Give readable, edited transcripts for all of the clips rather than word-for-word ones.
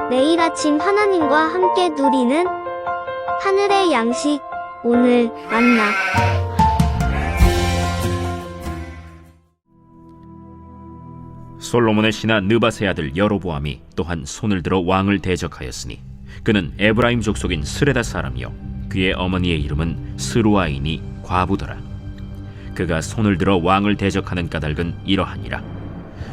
매일 아침 하나님과 함께 누리는 하늘의 양식, 오늘 만나. 솔로몬의 신하 느밧의 아들 여로보암이 또한 손을 들어 왕을 대적하였으니 그는 에브라임 족속인 스레다 사람이요 그의 어머니의 이름은 스루아이니 과부더라. 그가 손을 들어 왕을 대적하는 까닭은 이러하니라.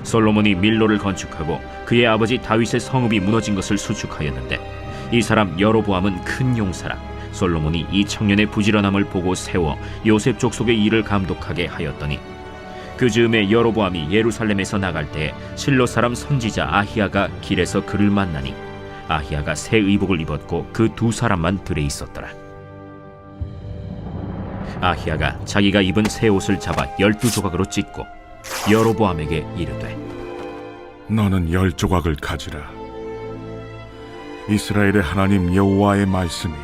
솔로몬이 밀로를 건축하고 그의 아버지 다윗의 성읍이 무너진 것을 수축하였는데 이 사람 여로보암은 큰 용사라. 솔로몬이 이 청년의 부지런함을 보고 세워 요셉 족속의 일을 감독하게 하였더니 그 즈음에 여로보암이 예루살렘에서 나갈 때 실로 사람 선지자 아히야가 길에서 그를 만나니 아히야가 새 의복을 입었고 그 두 사람만 들에 있었더라. 아히야가 자기가 입은 새 옷을 잡아 12조각으로 찢고 여로보암에게 이르되 너는 10조각을 가지라. 이스라엘의 하나님 여호와의 말씀이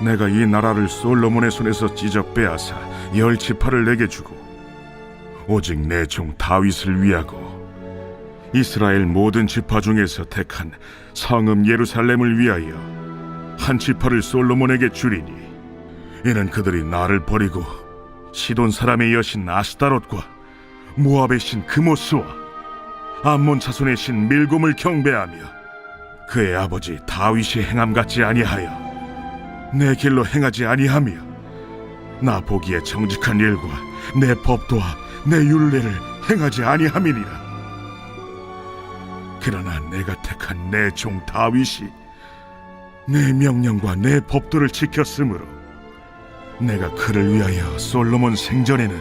내가 이 나라를 솔로몬의 손에서 찢어 빼앗아 10지파를 내게 주고 오직 내 종 다윗을 위하고 이스라엘 모든 지파 중에서 택한 성읍 예루살렘을 위하여 한 지파를 솔로몬에게 주리니 이는 그들이 나를 버리고 시돈 사람의 여신 아스타롯과 모압의 신 그모스와 암몬 자손의 신 밀곰을 경배하며 그의 아버지 다윗이 행함 같지 아니하여 내 길로 행하지 아니하며 나 보기에 정직한 일과 내 법도와 내 율례를 행하지 아니함이니라. 그러나 내가 택한 내 종 다윗이 내 명령과 내 법도를 지켰으므로 내가 그를 위하여 솔로몬 생전에는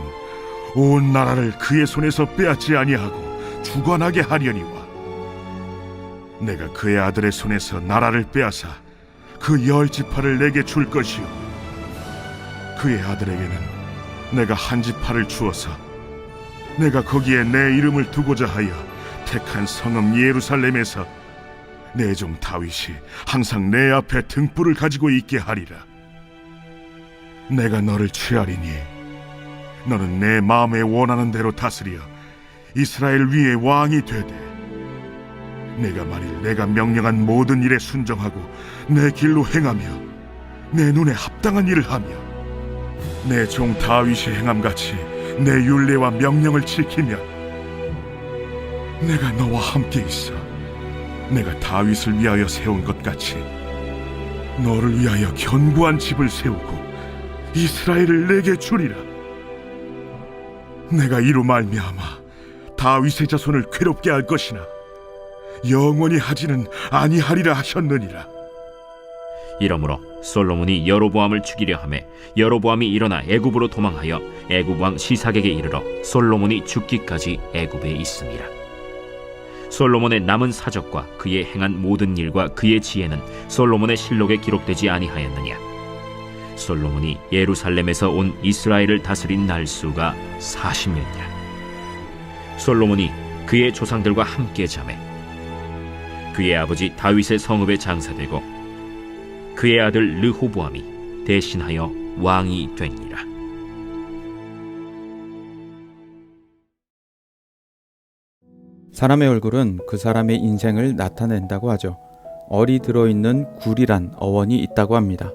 온 나라를 그의 손에서 빼앗지 아니하고 주관하게 하려니와 내가 그의 아들의 손에서 나라를 빼앗아 그 10지파를 내게 줄 것이요 그의 아들에게는 내가 한 지파를 주어서 내가 거기에 내 이름을 두고자 하여 택한 성읍 예루살렘에서 내 종 다윗이 항상 내 앞에 등불을 가지고 있게 하리라. 내가 너를 취하리니 너는 내 마음에 원하는 대로 다스려 이스라엘 위에 왕이 되되 내가 만일 내가 명령한 모든 일에 순종하고 내 길로 행하며 내 눈에 합당한 일을 하며 내 종 다윗이 행함같이 내 율례와 명령을 지키면 내가 너와 함께 있어 내가 다윗을 위하여 세운 것 같이 너를 위하여 견고한 집을 세우고 이스라엘을 내게 주리라. 내가 이로 말미암아 다윗의 자손을 괴롭게 할 것이나 영원히 하지는 아니하리라 하셨느니라. 이러므로 솔로몬이 여로보암을 죽이려 하매 여로보암이 일어나 애굽으로 도망하여 애굽 왕 시삭에게 이르러 솔로몬이 죽기까지 애굽에 있음이라. 솔로몬의 남은 사적과 그의 행한 모든 일과 그의 지혜는 솔로몬의 실록에 기록되지 아니하였느냐. 솔로몬이 예루살렘에서 온 이스라엘을 다스린 날수가 40년이라. 솔로몬이 그의 조상들과 함께 자매 그의 아버지 다윗의 성읍에 장사되고 그의 아들 르호보암이 대신하여 왕이 되니라. 사람의 얼굴은 그 사람의 인생을 나타낸다고 하죠. 얼이 들어있는 굴이란 어원이 있다고 합니다.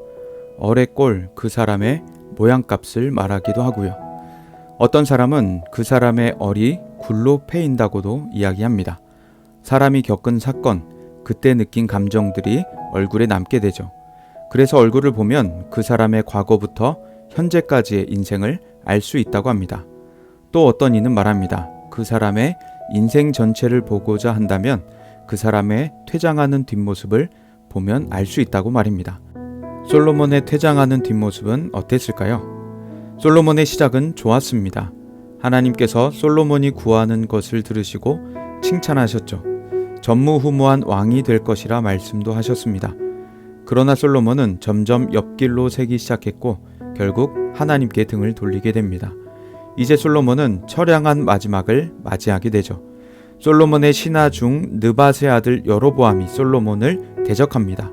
얼의 꼴, 그 사람의 모양값을 말하기도 하고요. 어떤 사람은 그 사람의 얼이 굴로 패인다고도 이야기합니다. 사람이 겪은 사건, 그때 느낀 감정들이 얼굴에 남게 되죠. 그래서 얼굴을 보면 그 사람의 과거부터 현재까지의 인생을 알 수 있다고 합니다. 또 어떤 이는 말합니다. 그 사람의 인생 전체를 보고자 한다면 그 사람의 퇴장하는 뒷모습을 보면 알 수 있다고 말입니다. 솔로몬의 퇴장하는 뒷모습은 어땠을까요? 솔로몬의 시작은 좋았습니다. 하나님께서 솔로몬이 구하는 것을 들으시고 칭찬하셨죠. 전무후무한 왕이 될 것이라 말씀도 하셨습니다. 그러나 솔로몬은 점점 옆길로 새기 시작했고 결국 하나님께 등을 돌리게 됩니다. 이제 솔로몬은 처량한 마지막을 맞이하게 되죠. 솔로몬의 신하 중 느밧의 아들 여로보암이 솔로몬을 대적합니다.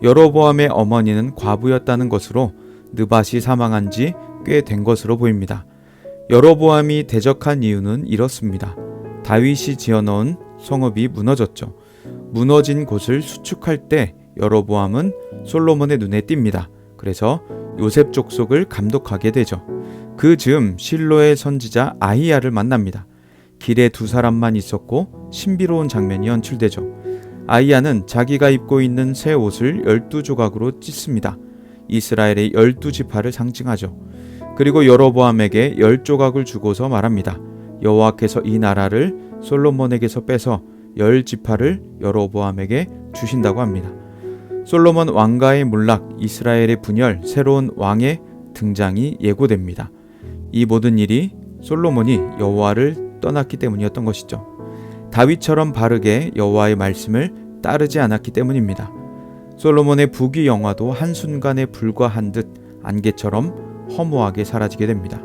여로보암의 어머니는 과부였다는 것으로 느밧이 사망한 지 꽤 된 것으로 보입니다. 여로보암이 대적한 이유는 이렇습니다. 다윗이 지어놓은 성읍이 무너졌죠. 무너진 곳을 수축할 때 여로보암은 솔로몬의 눈에 띕니다. 그래서 요셉 족속을 감독하게 되죠. 그 즈음 실로의 선지자 아히야를 만납니다. 길에 두 사람만 있었고 신비로운 장면이 연출되죠. 아히야는 자기가 입고 있는 새 옷을 12조각으로 찢습니다. 이스라엘의 12지파를 상징하죠. 그리고 여로보암에게 10조각을 주고서 말합니다. 여호와께서 이 나라를 솔로몬에게서 빼서 10지파를 여로보암에게 주신다고 합니다. 솔로몬 왕가의 몰락, 이스라엘의 분열, 새로운 왕의 등장이 예고됩니다. 이 모든 일이 솔로몬이 여호와를 떠났기 때문이었던 것이죠. 다윗처럼 바르게 여호와의 말씀을 따르지 않았기 때문입니다. 솔로몬의 부귀영화도 한순간에 불과한 듯 안개처럼 허무하게 사라지게 됩니다.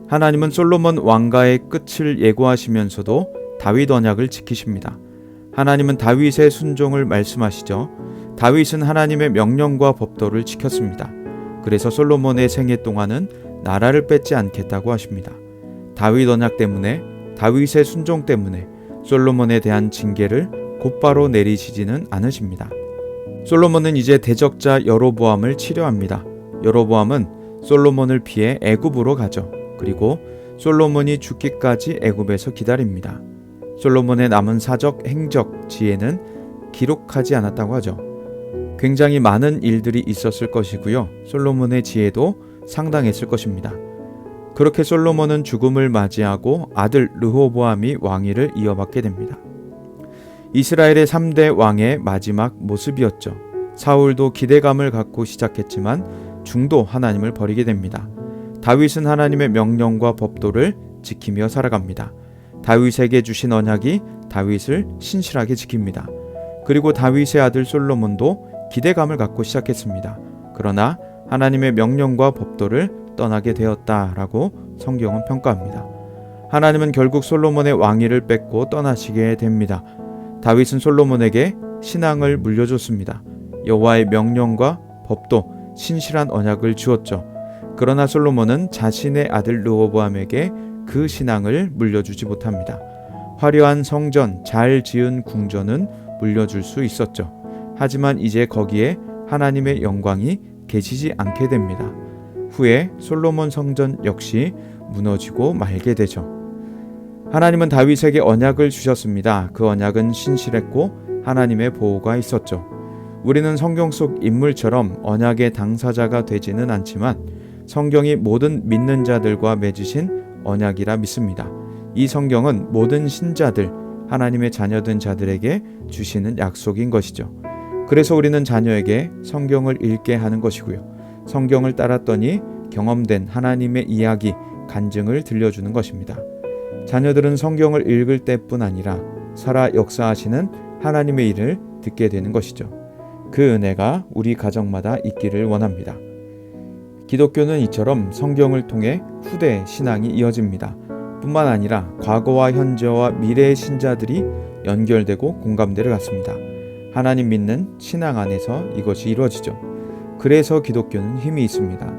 하나님은 솔로몬 왕가의 끝을 예고하시면서도 다윗 언약을 지키십니다. 하나님은 다윗의 순종을 말씀하시죠. 다윗은 하나님의 명령과 법도를 지켰습니다. 그래서 솔로몬의 생애 동안은 나라를 뺏지 않겠다고 하십니다. 다윗 언약 때문에, 다윗의 순종 때문에 솔로몬에 대한 징계를 곧바로 내리시지는 않으십니다. 솔로몬은 이제 대적자 여로보암을 치료합니다. 여로보암은 솔로몬을 피해 애굽으로 가죠. 그리고 솔로몬이 죽기까지 애굽에서 기다립니다. 솔로몬의 남은 사적, 행적, 지혜는 기록하지 않았다고 하죠. 굉장히 많은 일들이 있었을 것이고요. 솔로몬의 지혜도 상당했을 것입니다. 그렇게 솔로몬은 죽음을 맞이하고 아들 르호보암이 왕위를 이어받게 됩니다. 이스라엘의 3대 왕의 마지막 모습이었죠. 사울도 기대감을 갖고 시작했지만 중도 하나님을 버리게 됩니다. 다윗은 하나님의 명령과 법도를 지키며 살아갑니다. 다윗에게 주신 언약이 다윗을 신실하게 지킵니다. 그리고 다윗의 아들 솔로몬도 기대감을 갖고 시작했습니다. 그러나 하나님의 명령과 법도를 떠나게 되었다라고 성경은 평가합니다. 하나님은 결국 솔로몬의 왕위를 뺏고 떠나시게 됩니다. 다윗은 솔로몬에게 신앙을 물려줬습니다. 여호와의 명령과 법도, 신실한 언약을 주었죠. 그러나 솔로몬은 자신의 아들 르호보암에게 그 신앙을 물려주지 못합니다. 화려한 성전, 잘 지은 궁전은 물려줄 수 있었죠. 하지만 이제 거기에 하나님의 영광이 계시지 않게 됩니다. 후에 솔로몬 성전 역시 무너지고 말게 되죠. 하나님은 다윗에게 언약을 주셨습니다. 그 언약은 신실했고 하나님의 보호가 있었죠. 우리는 성경 속 인물처럼 언약의 당사자가 되지는 않지만 성경이 모든 믿는 자들과 맺으신 언약이라 믿습니다. 이 성경은 모든 신자들, 하나님의 자녀된 자들에게 주시는 약속인 것이죠. 그래서 우리는 자녀에게 성경을 읽게 하는 것이고요. 성경을 따랐더니 경험된 하나님의 이야기, 간증을 들려주는 것입니다. 자녀들은 성경을 읽을 때뿐 아니라 살아 역사하시는 하나님의 일을 듣게 되는 것이죠. 그 은혜가 우리 가정마다 있기를 원합니다. 기독교는 이처럼 성경을 통해 후대 신앙이 이어집니다. 뿐만 아니라 과거와 현재와 미래의 신자들이 연결되고 공감대를 갖습니다. 하나님 믿는 신앙 안에서 이것이 이루어지죠. 그래서 기독교는 힘이 있습니다.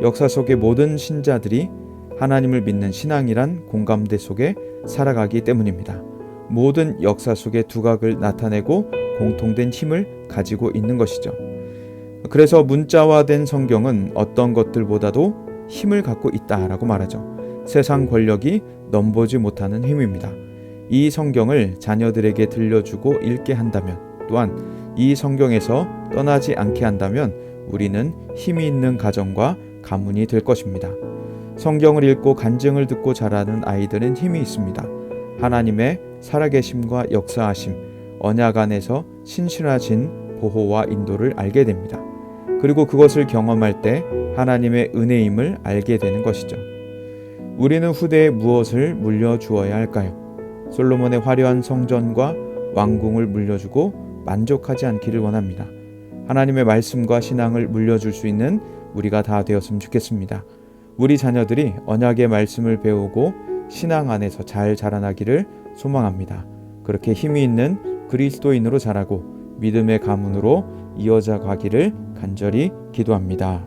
역사 속의 모든 신자들이 하나님을 믿는 신앙이란 공감대 속에 살아가기 때문입니다. 모든 역사 속의 두각을 나타내고 공통된 힘을 가지고 있는 것이죠. 그래서 문자화된 성경은 어떤 것들보다도 힘을 갖고 있다라고 말하죠. 세상 권력이 넘보지 못하는 힘입니다. 이 성경을 자녀들에게 들려주고 읽게 한다면, 또한 이 성경에서 떠나지 않게 한다면 우리는 힘이 있는 가정과 가문이 될 것입니다. 성경을 읽고 간증을 듣고 자라는 아이들은 힘이 있습니다. 하나님의 살아계심과 역사하심, 언약 안에서 신실하신 보호와 인도를 알게 됩니다. 그리고 그것을 경험할 때 하나님의 은혜임을 알게 되는 것이죠. 우리는 후대에 무엇을 물려주어야 할까요? 솔로몬의 화려한 성전과 왕궁을 물려주고 만족하지 않기를 원합니다. 하나님의 말씀과 신앙을 물려줄 수 있는 우리가 다 되었으면 좋겠습니다. 우리 자녀들이 언약의 말씀을 배우고 신앙 안에서 잘 자라나기를 소망합니다. 그렇게 힘이 있는 그리스도인으로 자라고 믿음의 가문으로 이어져 가기를 간절히 기도합니다.